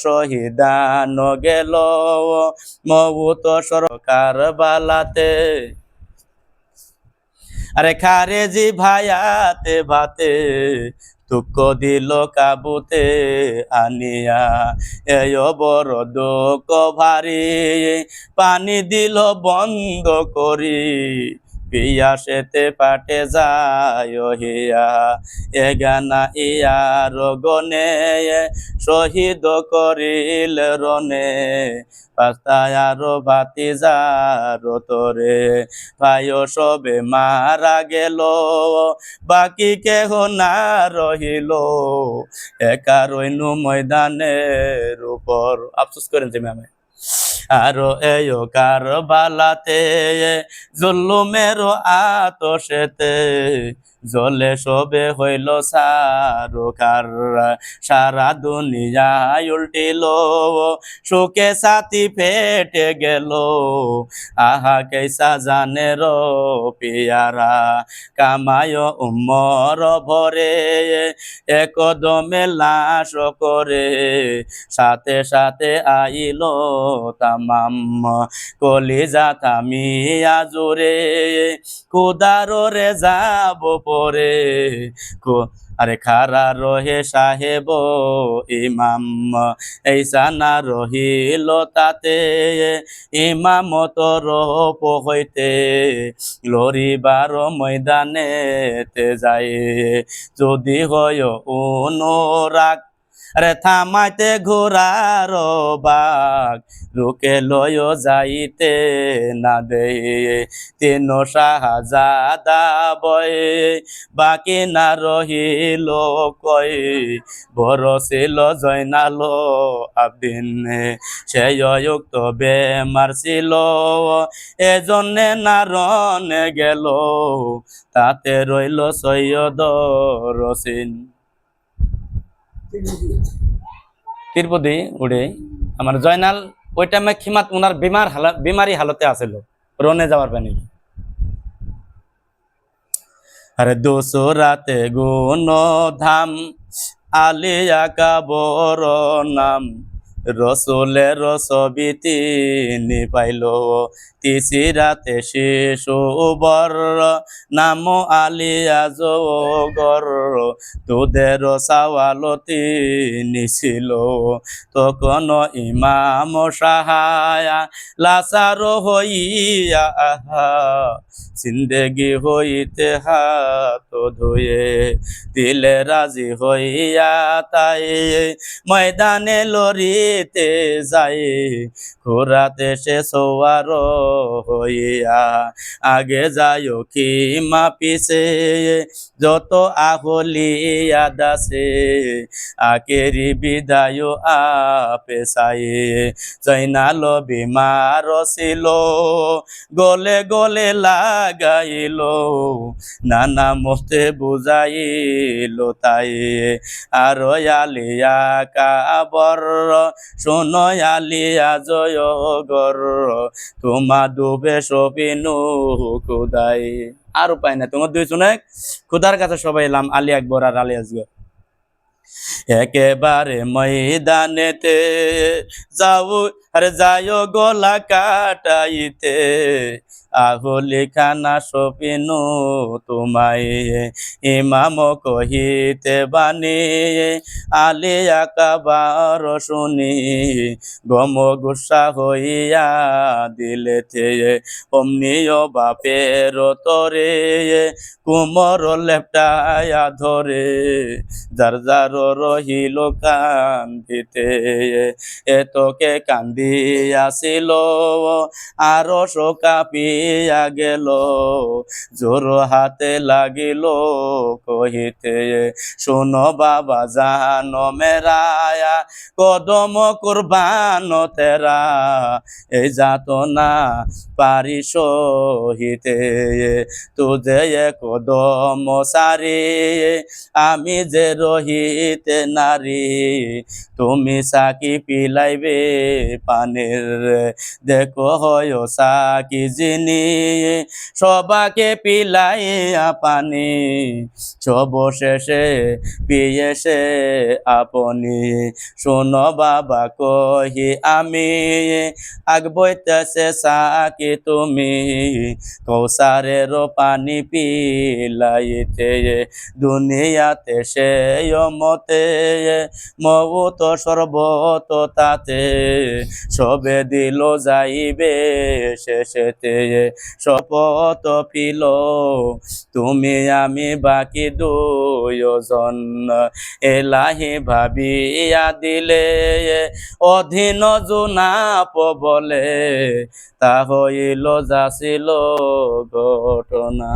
শহীদান গেল মৌত সরকার বালাতে। আরে খারেজি ভায়াতে ভাতে দুঃখ দিল কাবুতে আনিয়া, এই বড় দুঃখ ভারী পানি দিল বন্ধ করি, পিয়াসেতে পাটে যায় হিয়া, এ গানা ইয়ার গনে শহীদ করিল রনে, পাস্তায় আরো বাতি যার তরে, ভাই সবে মারা গেল বাকি কেহ না রহিল, একা রইনু ময়দানের উপর। আফসোস করেন যে ম্যামে আরো এই কারবালাতে জুলুমের আতশেতে জলে সবে হইল সারকার, সারা দুনিয়ায় উল্টিল শোকে সাথী ফেটে গেল, আহা কেসা জানে রো পিয়ারা, কামায় উম্মর ভরে একদমে লাশ করে, সাথে সাথে আইল তামাম কলিজা থামিয়া জোরে, খুদারে যাব পরে, আরে খারা রহে সাহেব ইমাম, এই সানা রহিল তাতে ইমামত রূপ হইতে, লড়িবার ময়দানেতে যায় যদি হয় অনুরাগ, আরে থামাইতে ঘোরার বাঘ রুকে লয় যাইতে না দে, তিন শাহজাদা বয় বাকি না রহিল কয়, বড় ছিল জয়নাল আবদিন সেই অযুক্ত বেমার ছিল, এজন্যে না রনে গেল, তাতে রইল সৈয়দ রসিন। তিরপদি উড়ে আমার জয়নাল ওই টাইমে খিমাত ওনার বিমারি হালতে আছিল রনে যাওয়ার পানি। আরে দোসরাতে গুণ ধাম আলিয়া কাবর নাম, রসুলের ছবিতি পাইল, তিসিরাতে শিশু বর নাম আলিয়া জগর, তোদের সাওয়ালতি নিছিল, তখন ইমাম সাহায়া লাসার হইয়া জিন্দেগি হইতে হাত ধুয়ে দিলে রাজি হইয়া, তাই ময়দানে লড়িতে যায় ঘোরাতে সে সওয়ার হইয়া, আগে যায় খিমা পিছে যত আহলিয়া দাসে, আকেরি বিদায় আপে সায়ে, জয়নাল বিমার ছিল গলে গলে লাগাইল, নানা মস্তে বুঝাইল তাই, আর আলিয়া কাবর শোনো আলিয়া জয়গর, তোমা ডুবে সবিনু খুদাই। আর উপায় না, তোমার দুই শুনে খুদার কাছে সবাই এলাম আলী আকবর আর আলী আসগর। একেবারে ময়দানেতে যাও আরে যায় গলা কাটাইতে, আহলি খানা সপিনু তোমায় ইমাম কহিতে বাণী, আলী আকাবার শুনি গম গুসা হইয়া দিলেতে, অমনিও বাপের তরে কুমর লেপটায়া ধরে, যার যার রহিল কান্দিতে, এতকে কান্দিয়াছিল আরো কাঁপিয়া গেল, জোর হাতে লাগিল কহিতে, শোনো বাবা জানো মেরায়া কদম কুরবান তেরা, এই যাতনা পারি সহিতে, তুজে কদম সারি আমি যে রহিতে নারী, তুমি সাকি পিলাইবে পানির দেখো হয় সাকি যিনি সবাকে পিলাইয়া পানি সবশেষে পিয়েছে আপনি শোনো বাবা কহি আমি আগ বইতেছে সাকি তুমি কৌসারের পানি পিলাইতে দুনিয়াতে সে মতে মৌত সর্বত তাতে সবে দিল যাইবে শেষেতে শপথ পিল তুমি আমি বাকি দুজন এলাহি ভাবিয়া দিলে অধীন জোনাপ বলে তা হইল যাছিল ঘটনা।